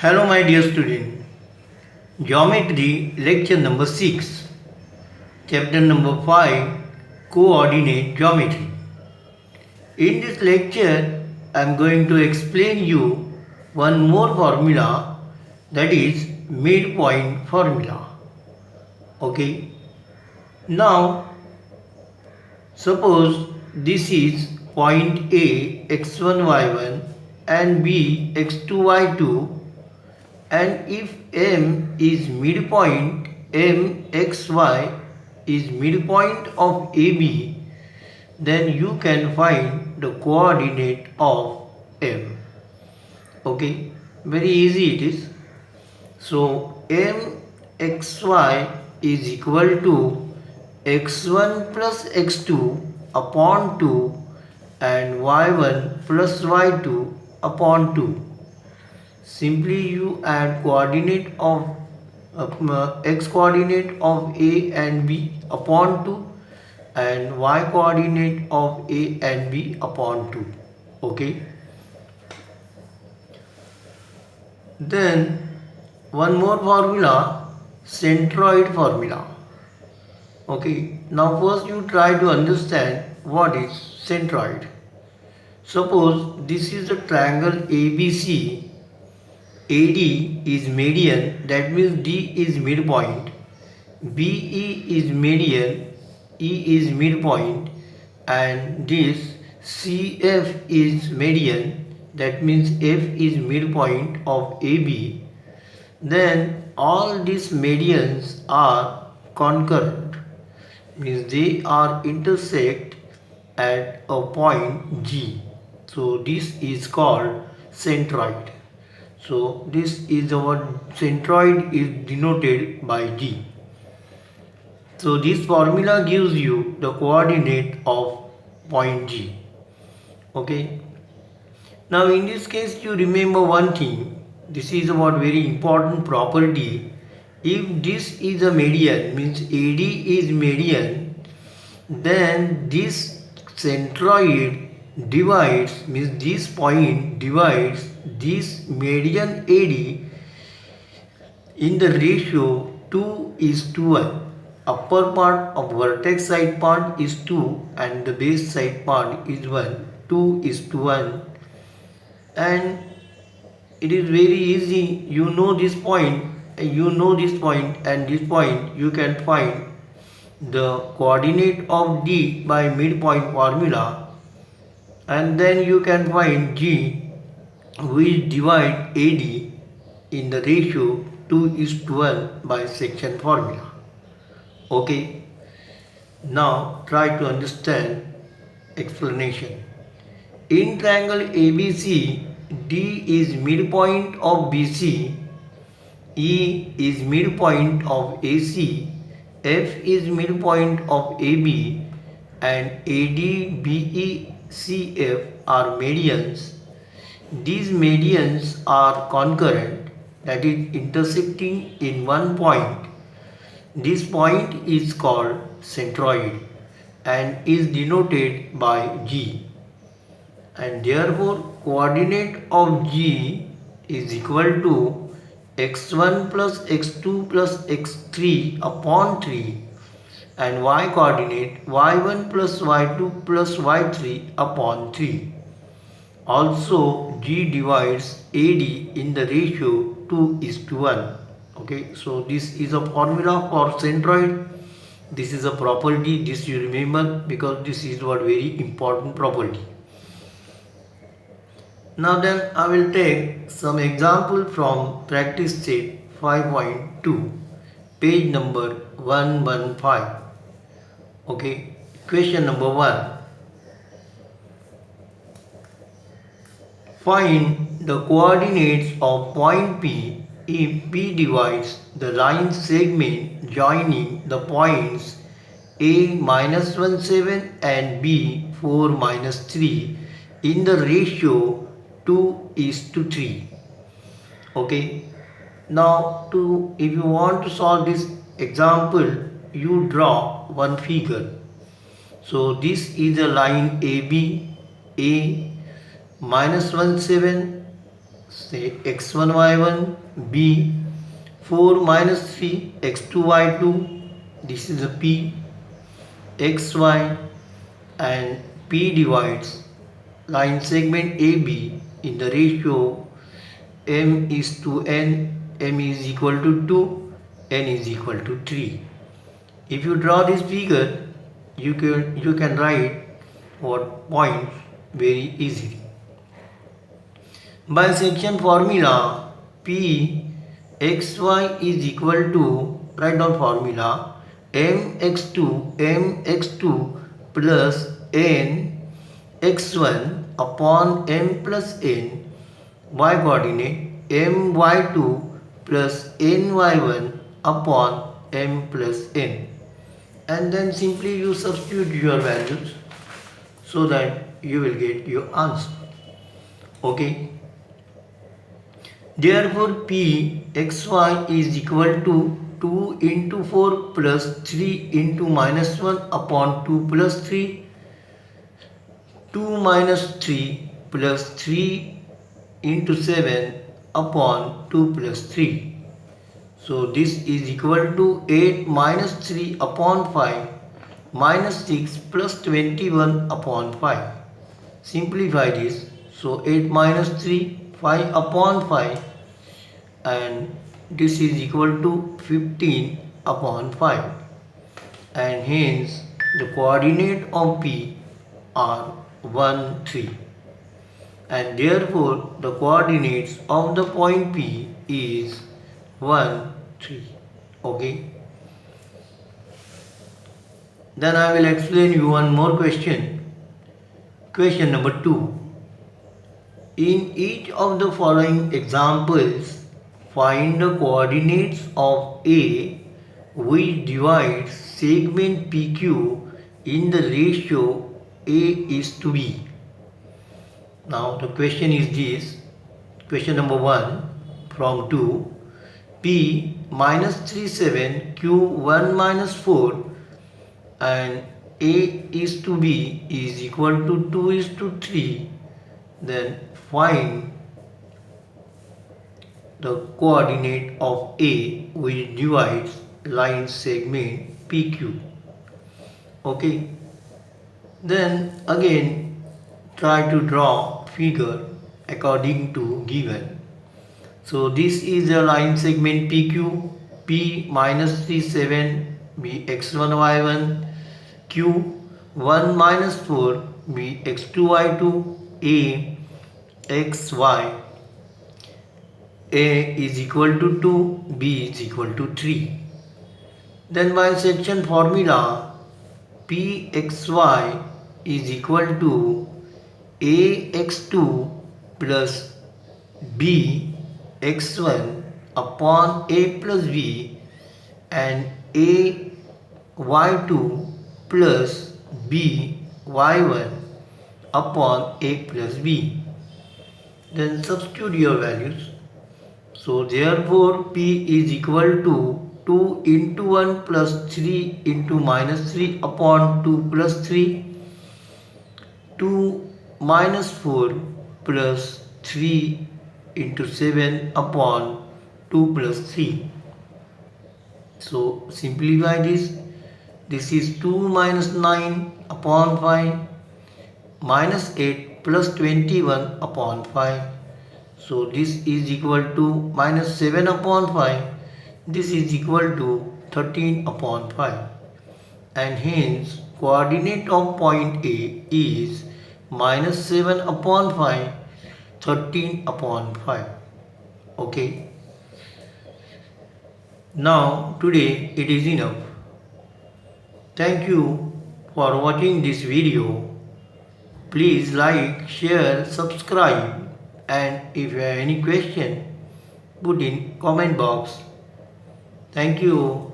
Hello, my dear student. Geometry lecture number 6, chapter number 5, coordinate geometry. In this lecture, I am going to explain you one more formula, that is midpoint formula. Okay. Now, suppose this is point A x1 y1 and B x2 y2, and if M is midpoint, MXY is midpoint of AB, then you can find the coordinate of M. Okay, very easy it is. So MXY is equal to x1 plus x2 upon 2 and y1 plus y2 upon 2. Simply you add coordinate of x coordinate of A and B upon 2 and y coordinate of A and B upon 2. Okay. Then one more formula, centroid formula. Okay. Now first you try to understand what is centroid. Suppose this is a triangle ABC. AD is median, that means D is midpoint, BE is median, E is midpoint, and this CF is median, that means F is midpoint of AB. Then all these medians are concurrent, means they are intersect at a point G. So this is called centroid. So this is our centroid is denoted by G. So this formula gives you the coordinate of point G. Okay. Now in this case you remember one thing. This is about very important property. If this is a median, means AD is median, then this centroid divides, means this point divides this median AD in the ratio 2:1. Upper part of vertex side part is 2 and the base side part is 1. 2:1. And it is very easy. You know this point, and this point you can find the coordinate of D by midpoint formula, and then you can find G, which divide AD in the ratio 2:1 by section formula. Okay. Now try to understand explanation. In triangle ABC, D is midpoint of BC, E is midpoint of AC, F is midpoint of AB, and AD, BE, CF are medians. These medians are concurrent, that is intersecting in one point. This point is called centroid and is denoted by G. And therefore coordinate of G is equal to x1 plus x2 plus x3 upon 3 and y coordinate y1 plus y2 plus y3 upon 3. Also G divides AD in the ratio 2:1. Okay, so this is a formula for centroid. This is a property, this you remember, because this is what very important property. Now then I will take some example from practice set 5.2, page number 115. Okay, question number 1. Find the coordinates of point P if P divides the line segment joining the points A -17 and B 4-3 in the ratio 2:3. Okay. Now if you want to solve this example, you draw one figure. So this is a line AB, A -17, say x1 y1, b 4 minus 3 x2 y2, this is a p, xy, and p divides line segment AB in the ratio m is to n, m is equal to 2, n is equal to 3. If you draw this figure, you can write what points very easily. By section formula, P xy is equal to, write down formula, mx2 plus n x1 upon m plus n, y coordinate my2 plus ny1 upon m plus n, and then simply you substitute your values so that you will get your answer. Okay. Therefore, P xy is equal to 2 into 4 plus 3 into minus 1 upon 2 plus 3, 2 minus 3 plus 3 into 7 upon 2 plus 3. So this is equal to 8 minus 3 upon 5 minus 6 plus 21 upon 5. Simplify this. So 8 minus 3, 5 upon 5, and this is equal to 15 upon 5, and hence the coordinate of P are 1, 3, and therefore the coordinates of the point P is 1, 3. Okay. Then I will explain you one more question. Question number 2. In each of the following examples, find the coordinates of A which divides segment PQ in the ratio A is to B. Now the question is this. Question number 1 from 2. P minus 3, 7, Q 1 minus 4, and A is to B is equal to 2 is to 3. Then find the coordinate of A which divides line segment PQ. Okay. Then again try to draw figure according to given. So this is a line segment PQ. P minus 3, 7 be x1 y1, Q 1 minus 4 be x2 y2, A xy, A is equal to 2, B is equal to 3. Then by section formula, Pxy is equal to Ax2 plus Bx1 upon A plus B, and Ay2 plus By1 upon A plus B. Then substitute your values. So therefore P is equal to 2 into 1 plus 3 into minus 3 upon 2 plus 3, 2 minus 4 plus 3 into 7 upon 2 plus 3. So simplify this. This is 2 minus 9 upon 5 minus 8 plus 21 upon 5. So this is equal to minus 7 upon 5. This is equal to 13 upon 5. And hence coordinate of point A is minus 7 upon 5, 13 upon 5. Okay. Now today it is enough. Thank you for watching this video. Please like, share, subscribe, and if you have any question, put in comment box. Thank you.